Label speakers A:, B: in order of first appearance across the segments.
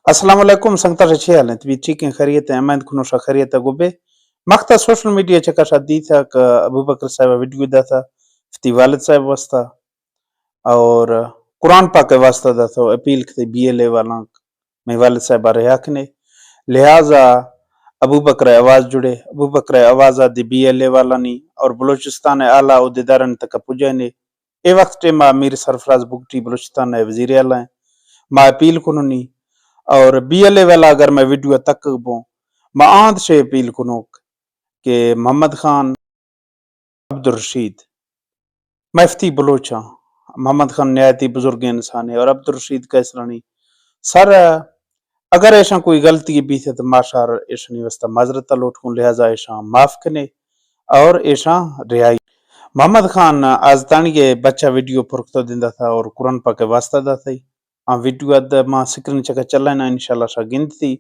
A: السلام علیکم سنگتا سے حال ہیں تبھی ٹھیک ہیں خیریت ہیں امید کنو شا خیریت ہے گوبے مقتا سوشل میڈیا چکا شا دی تھا کہ ابو بکر صاحب ویڈیو دا تھا فتی والد صاحب واسطہ اور قرآن پاک کے واسطہ دا تھا اپیل کتے بی ایل اے والا میں والد صاحب رہا کنے لہٰذا ابو بکر آواز جڑے ابو بکر آواز دی بی ایل اے والا نہیں اور بلوچستان اعلیٰ عہدیدارن تک پجے نے اے وقت ٹیما میر سرفراز بگٹی بلوچستان وزیر اعلیٰ ہیں ما اپیل کنو نہیں اور بی ایل اے والا اگر میں ویڈیو تک بوں میں آند سے اپیل کنوک کہ محمد خان عبد الرشید مفتی بلوچاں محمد خان نہایتی بزرگ انسان ہے اور عبد الرشید کیسرانی سر اگر ایسا کوئی غلطی بھی تھے تو ماشار ایشانی واسطہ معذرت لوٹ کن لہذا ایسا معاف کنے اور ایسا رہائی محمد خان آزتانی کے بچہ ویڈیو پرکتو دیندا تھا اور قرآن پاک واسطہ دا تھا ویڈیو اد ماں سکرین چکا چلائنا انشاءاللہ شا گند تھی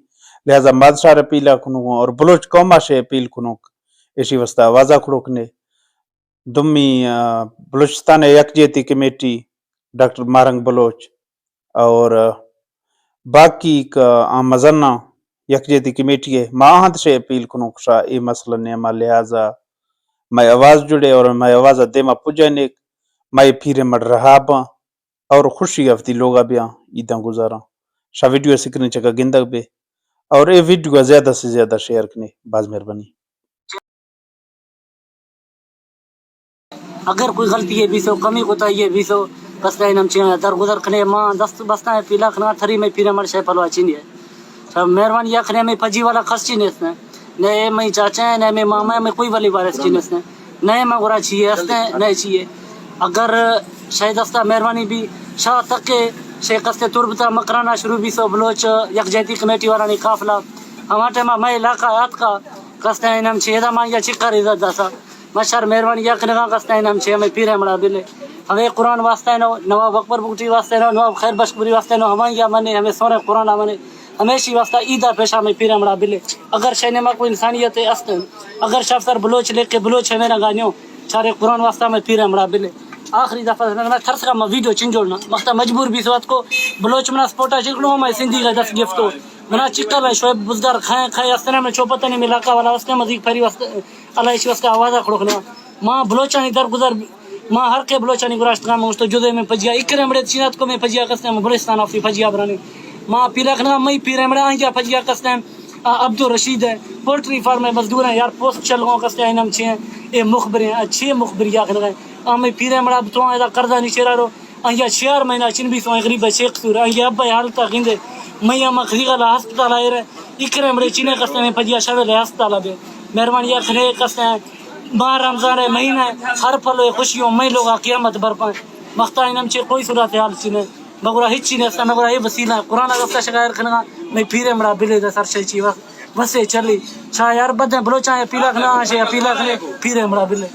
A: لہذا بادشاہ اپیلا کنو اور بلوچ قوما سے اپیل کنوک ایسی واسطہ آوازہ کھڑوکنے دمی بلوچستان یکجہتی کمیٹی ڈاکٹر مارنگ بلوچ اور باقی کا مزنہ یکجہتی کمیٹی ہے ماں ہاتھ سے اپیل کنوک شا اے مسئلہ نیما لہذا میں آواز جڑے اور میں آواز دیما پجانے میں پھیرے مڑ رہا با اور خوشی افتی لوگا بیا عیداں گزارا شا ویڈیو سکرین چکا گندگ بے اور اے ویڈیو زیادہ سے زیادہ شیئر کرنے باز مہربانی
B: اگر کوئی غلطی ہے بھی سو کمی کوتا ہے بھی سو بس نم چین درگزر کھنے ماں دست بستا ہے پیلا کھنا تھری میں پیرے مڑ شے پلوا چینی ہے سب مہربانی یا کھنے میں پجی والا خرچ چینی اس نے نئے میں چاچا ہے نئے میں ماما میں کوئی والی وارث چینی اس نے نئے میں گورا چاہیے اس نے نئے چاہیے اگر شاید دستہ مہربانی بھی شاہ تک کے شیخ استے تربتا مکرانا شروع بھی سو بلوچ یکجہتی کمیٹی والا نہیں قافلہ ہمارے ٹائم میں علاقہ آت کا کستے ہیں نم چیدہ ماں یا چکر عزت داسا مشہور مہربانی یا کنگا کستے ہیں نم چیدہ میں پیرے مڑا بلے ہمیں قرآن واسطہ ہے نواب اکبر بگٹی واسطہ ہے نواب خیر بشکری واسطہ ہے ہمیں یا منے ہمیں سونے قرآن آمنے ہمیشہ واسطہ عیدہ پیشہ میں پیرے مڑا بلے اگر شہنے میں کوئی انسانیت ہے استن اگر شفر بلوچ لے کے بلوچ ہے میرا گانیوں چارے قرآن واسطہ میں پیرے مڑا بلے آخری دفعہ میں تھرس کا میں ویڈیو چنجوڑنا مختہ مجبور بھی سوات کو بلوچ منا سپورٹا چکلوں میں سندھی کا 10 گفٹو منا چکر میں شعیب بزدار کھائیں استنے میں چوپتہ نہیں ملاقہ والا اس نے مزید پھری واسطہ اللہ اس واسطہ آوازہ کھڑکنا ماں بلوچانی درگزر ماں ہر کے بلوچانی گراشت کا مجھ تو جدے میں پجیا اکرے مڑے چینات کو میں پجیا کستے ہیں بلوچستان آفی پجیا برانے ماں پیرا کھنا میں پیرے مڑے آنجا پجیا کستے ہیں عبد الرشید ہے پولٹری فارم میں مزدور ہیں یار پوسٹ چل گوں کستے ہیں انم چھیں اے مخبر ہیں اچھے مخبر یا کھنا گئے میں پیرے مڑا تو ایدا قرضہ نہیں چرا رو آنجا 4 مہینہ چن بھی سو غریب شیخ سور آنجا ابا حالتا گندے میں اما خریغلا ہسپتال آئے رہے اکرے مڑے چینے کستے ہیں پجیا شاول ہسپتال آبے مہربانی یا کھنے کستے ہیں ماہ رمضان ہے مہینہ ہے ہر پل خوشیوں میں لوگا قیامت برپائیں مختہ انم چھے کوئی صورتحال چینے مگرہ ہچ چینے استا مگرہ یہ وسیلہ قرآن اگفتہ شکایت کھنگا میں پیرے مڑا بلے دا سر شیچی وقت بسے چلی شاہ یار بدیں بلوچاں پیلا کھنا آشے پیلا کھنے پیرے مڑا بلے